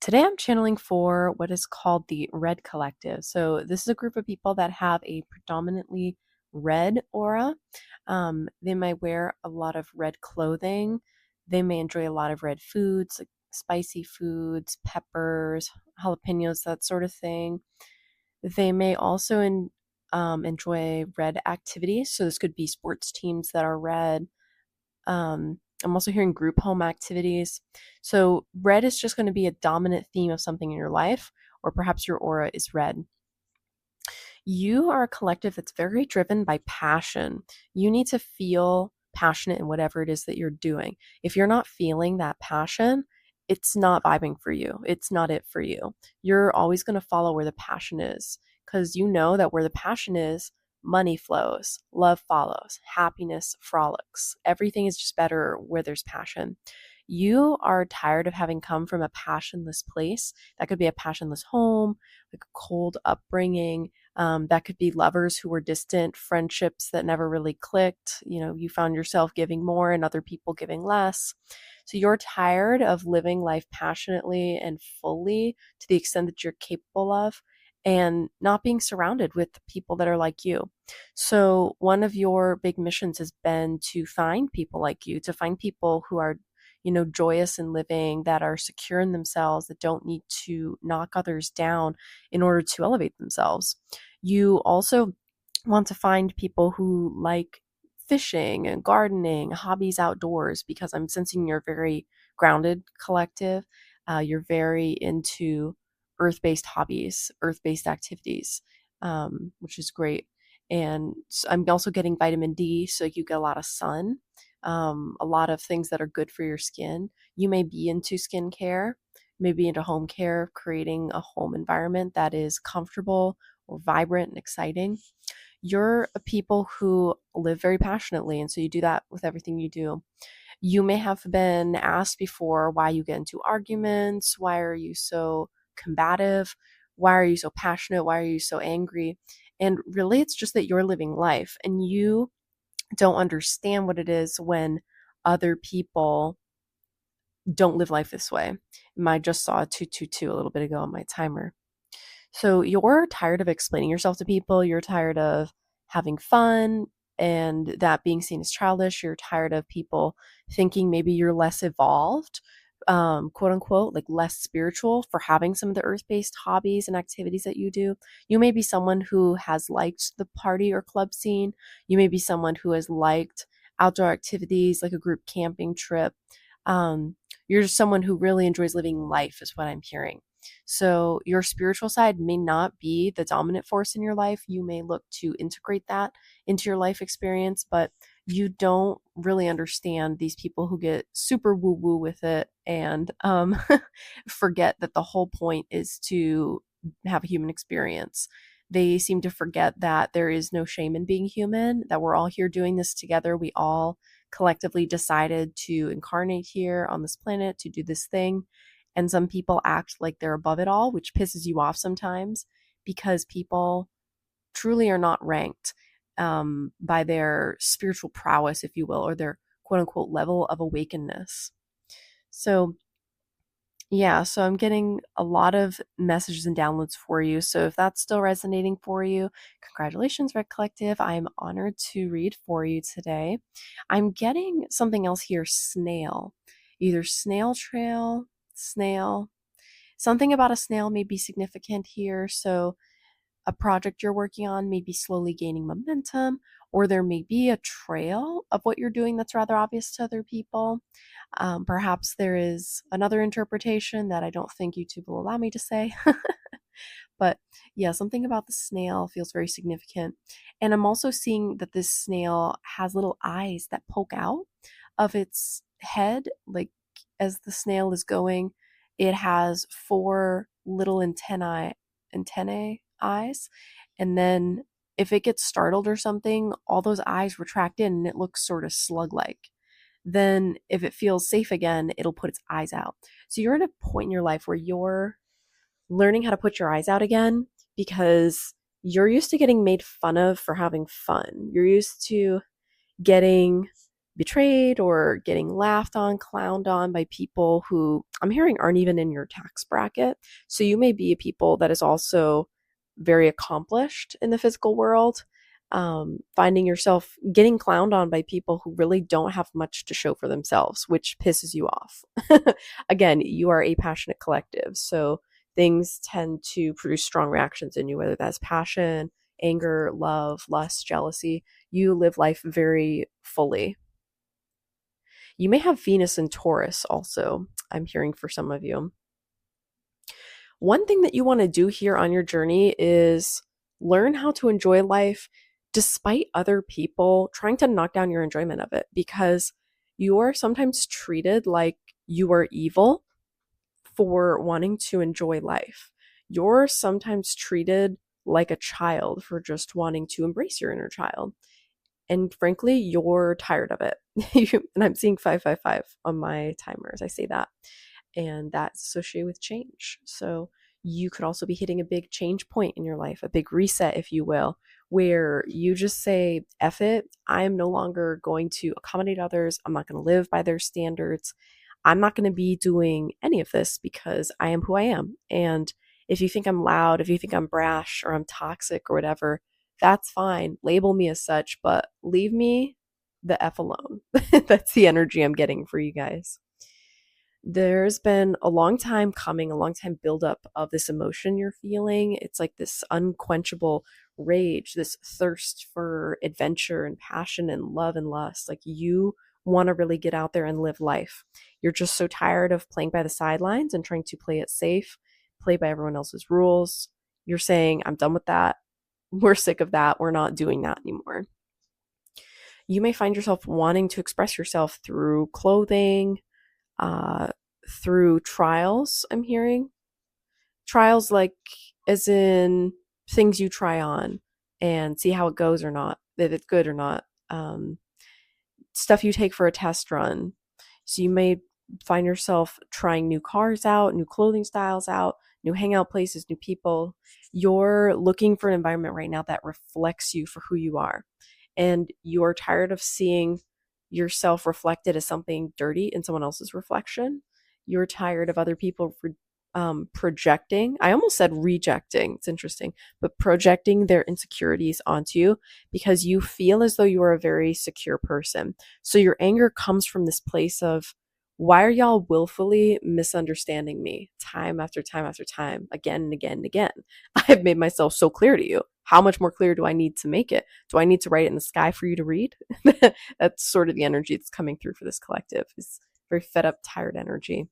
Today I'm channeling for what is called the Red Collective. So this is a group of people that have a predominantly red aura. They might wear a lot of red clothing. They may enjoy a lot of red foods, like spicy foods, peppers, jalapenos, that sort of thing. They may also enjoy red activities. So this could be sports teams that are red. I'm also hearing group home activities. So, red is just going to be a dominant theme of something in your life, or perhaps your aura is red. You are a collective that's very driven by passion. You need to feel passionate in whatever it is that you're doing. If you're not feeling that passion, it's not vibing for you. It's not it for you. You're always going to follow where the passion is because you know that where the passion is, money flows, love follows, happiness frolics. Everything is just better where there's passion. You are tired of having come from a passionless place. That could be a passionless home, like a cold upbringing. That could be lovers who were distant, friendships that never really clicked. You found yourself giving more and other people giving less. So you're tired of living life passionately and fully to the extent that you're capable of and not being surrounded with people that are like you. So one of your big missions has been to find people like you, to find people who are joyous in living, that are secure in themselves, that don't need to knock others down in order to elevate themselves. You also want to find people who like fishing and gardening, hobbies outdoors, because I'm sensing you're very grounded collective. You're very into earth-based hobbies, earth-based activities, which is great. And I'm also getting vitamin D, so you get a lot of sun, a lot of things that are good for your skin. You may be into skincare, maybe into home care, creating a home environment that is comfortable or vibrant and exciting. You're a people who live very passionately, and so you do that with everything you do. You may have been asked before why you get into arguments, why are you so combative, why are you so passionate, why are you so angry? And really, it's just that you're living life and you don't understand what it is when other people don't live life this way. I just saw a 222 a little bit ago on my timer. So you're tired of explaining yourself to people. You're tired of having fun and that being seen as childish. You're tired of people thinking maybe you're less evolved, quote unquote, like less spiritual for having some of the earth based hobbies and activities that you do. You may be someone who has liked the party or club scene. You may be someone who has liked outdoor activities like a group camping trip. You're just someone who really enjoys living life, is what I'm hearing. So your spiritual side may not be the dominant force in your life. You may look to integrate that into your life experience, but you don't really understand these people who get super woo woo with it and forget that the whole point is to have a human experience. They seem to forget that there is no shame in being human, that we're all here doing this together. We all collectively decided to incarnate here on this planet to do this thing. And some people act like they're above it all, which pisses you off sometimes because people truly are not ranked by their spiritual prowess, if you will, or their quote unquote level of awakeness. So, yeah, so I'm getting a lot of messages and downloads for you. So if that's still resonating for you, congratulations, Red Collective. I'm honored to read for you today. I'm getting something else here, snail. Either snail trail, snail. Something about a snail may be significant here. So a project you're working on may be slowly gaining momentum, or there may be a trail of what you're doing that's rather obvious to other people. Perhaps there is another interpretation that I don't think YouTube will allow me to say. But yeah, something about the snail feels very significant. And I'm also seeing that this snail has little eyes that poke out of its head. Like as the snail is going, it has four little antennae eyes. And then if it gets startled or something, all those eyes retract in and it looks sort of slug like. Then if it feels safe again, it'll put its eyes out. So you're at a point in your life where you're learning how to put your eyes out again because you're used to getting made fun of for having fun. You're used to getting betrayed or getting laughed on, clowned on by people who I'm hearing aren't even in your tax bracket. So you may be a people that is also very accomplished in the physical world, finding yourself getting clowned on by people who really don't have much to show for themselves, which pisses you off. Again, you are a passionate collective, so things tend to produce strong reactions in you, whether that's passion, anger, love, lust, jealousy. You live life very fully. You may have Venus in Taurus also, I'm hearing for some of you. One thing that you want to do here on your journey is learn how to enjoy life despite other people trying to knock down your enjoyment of it, because you are sometimes treated like you are evil for wanting to enjoy life. You're sometimes treated like a child for just wanting to embrace your inner child. And frankly, you're tired of it. And I'm seeing 555 on my timer as I say that. And that's associated with change. So you could also be hitting a big change point in your life, a big reset, if you will, where you just say, F it, I am no longer going to accommodate others. I'm not going to live by their standards. I'm not going to be doing any of this because I am who I am. And if you think I'm loud, if you think I'm brash or I'm toxic or whatever, that's fine. Label me as such, but leave me the F alone. That's the energy I'm getting for you guys. There's been a long time coming, a long time buildup of this emotion you're feeling. It's like this unquenchable rage, this thirst for adventure and passion and love and lust. Like you want to really get out there and live life. You're just so tired of playing by the sidelines and trying to play it safe, play by everyone else's rules. You're saying, I'm done with that. We're sick of that. We're not doing that anymore. You may find yourself wanting to express yourself through clothing, uh, through trials, I'm hearing. Trials like as in things you try on and see how it goes or not, if it's good or not. Stuff you take for a test run. So you may find yourself trying new cars out, new clothing styles out, new hangout places, new people. You're looking for an environment right now that reflects you for who you are. And you're tired of seeing yourself reflected as something dirty in someone else's reflection. You're tired of other people projecting. I almost said rejecting. It's interesting, but projecting their insecurities onto you because you feel as though you are a very secure person. So your anger comes from this place of, why are y'all willfully misunderstanding me time after time after time, again and again and again? I've made myself so clear to you. How much more clear do I need to make it? Do I need to write it in the sky for you to read? That's sort of the energy that's coming through for this collective. It's very fed up, tired energy.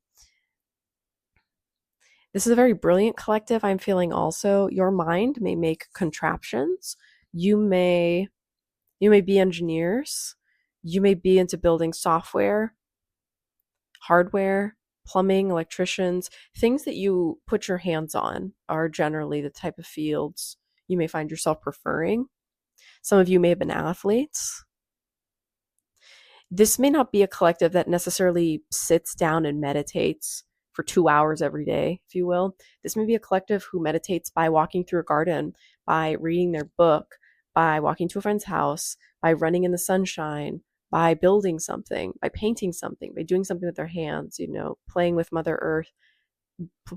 This is a very brilliant collective. I'm feeling also your mind may make contraptions. You may be engineers. You may be into building software, hardware, plumbing, electricians. Things that you put your hands on are generally the type of fields you may find yourself preferring. Some of you may have been athletes. This may not be a collective that necessarily sits down and meditates for 2 hours every day, if you will. This may be a collective who meditates by walking through a garden, by reading their book, by walking to a friend's house, by running in the sunshine, by building something, by painting something, by doing something with their hands, playing with Mother Earth,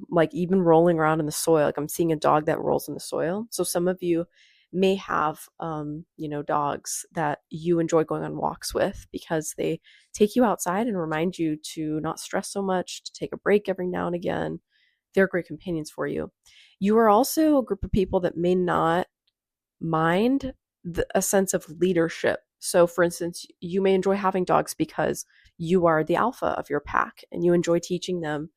like even rolling around in the soil. Like I'm seeing a dog that rolls in the soil. So some of you may have dogs that you enjoy going on walks with because they take you outside and remind you to not stress so much, to take a break every now and again. They're great companions for you. You are also a group of people that may not mind a sense of leadership. So for instance, you may enjoy having dogs because you are the alpha of your pack and you enjoy teaching them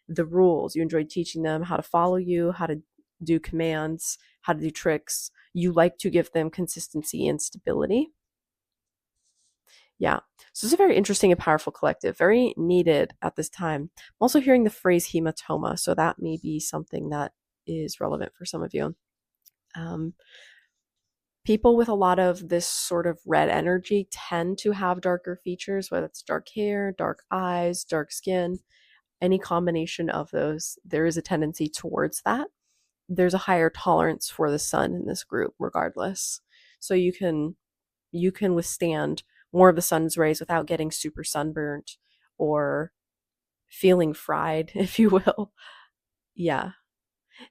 the rules. You enjoy teaching them how to follow you, how to do commands, how to do tricks. You like to give them consistency and stability. Yeah. So it's a very interesting and powerful collective, very needed at this time. I'm also hearing the phrase hematoma, so that may be something that is relevant for some of you. People with a lot of this sort of red energy tend to have darker features, whether it's dark hair, dark eyes, dark skin, any combination of those. There is a tendency towards that. There's a higher tolerance for the sun in this group regardless. So you can withstand more of the sun's rays without getting super sunburnt or feeling fried, if you will. Yeah.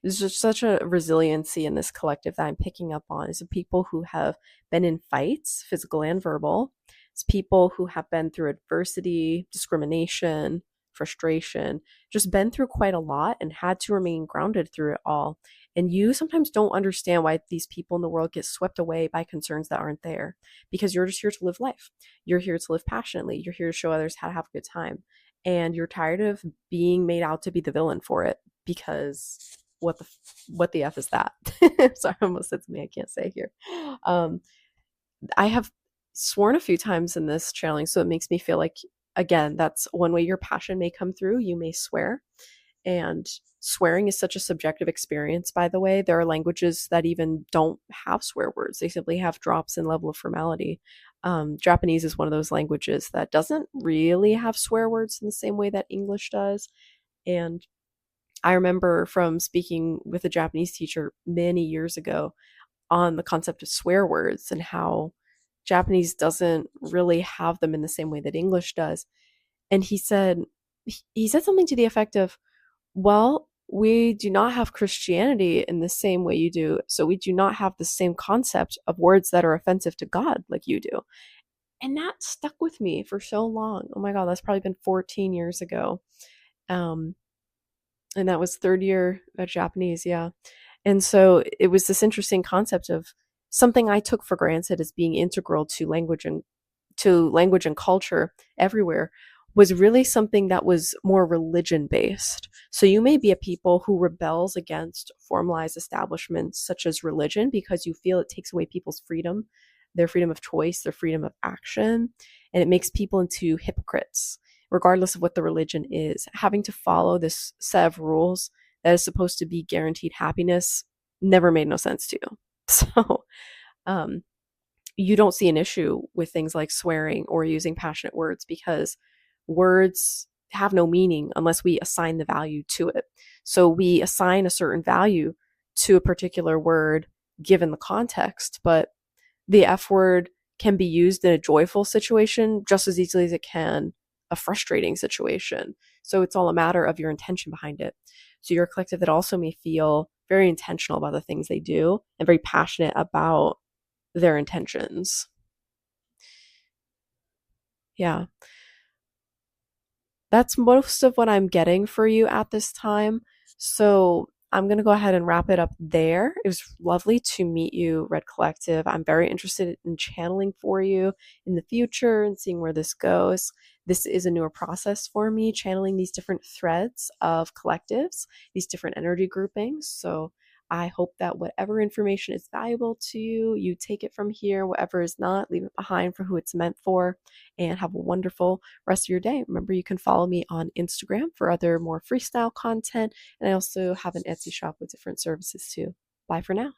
There's just such a resiliency in this collective that I'm picking up on. Is the people who have been in fights, physical and verbal. It's people who have been through adversity, discrimination, frustration, just been through quite a lot and had to remain grounded through it all. And you sometimes don't understand why these people in the world get swept away by concerns that aren't there, because you're just here to live life. You're here to live passionately. You're here to show others how to have a good time. And you're tired of being made out to be the villain for it, because what the f is that? Sorry, I almost said something I can't say here. Um, I have sworn a few times in this channeling, so it makes me feel like, again, that's one way your passion may come through. You may swear, and swearing is such a subjective experience. By the way, there are languages that even don't have swear words; they simply have drops in level of formality. Japanese is one of those languages that doesn't really have swear words in the same way that English does, and I remember from speaking with a Japanese teacher many years ago on the concept of swear words and how Japanese doesn't really have them in the same way that English does. And he said something to the effect of, "Well, we do not have Christianity in the same way you do, so we do not have the same concept of words that are offensive to God like you do." And that stuck with me for so long. Oh my God, that's probably been 14 years ago. Um, and that was third year of Japanese, yeah. And so it was this interesting concept of something I took for granted as being integral to language and culture everywhere was really something that was more religion based. So you may be a people who rebels against formalized establishments such as religion because you feel it takes away people's freedom, their freedom of choice, their freedom of action, and it makes people into hypocrites, regardless of what the religion is. Having to follow this set of rules that is supposed to be guaranteed happiness never made no sense to you. So, um, you don't see an issue with things like swearing or using passionate words because words have no meaning unless we assign the value to it. So we assign a certain value to a particular word given the context, but the F word can be used in a joyful situation just as easily as it can a frustrating situation. So it's all a matter of your intention behind it. So you're a collective that also may feel very intentional about the things they do and very passionate about their intentions. Yeah. That's most of what I'm getting for you at this time. So I'm going to go ahead and wrap it up there. It was lovely to meet you, Red Collective. I'm very interested in channeling for you in the future and seeing where this goes. This is a newer process for me, channeling these different threads of collectives, these different energy groupings. So I hope that whatever information is valuable to you, you take it from here. Whatever is not, leave it behind for who it's meant for, and have a wonderful rest of your day. Remember, you can follow me on Instagram for other more freestyle content, and I also have an Etsy shop with different services too. Bye for now.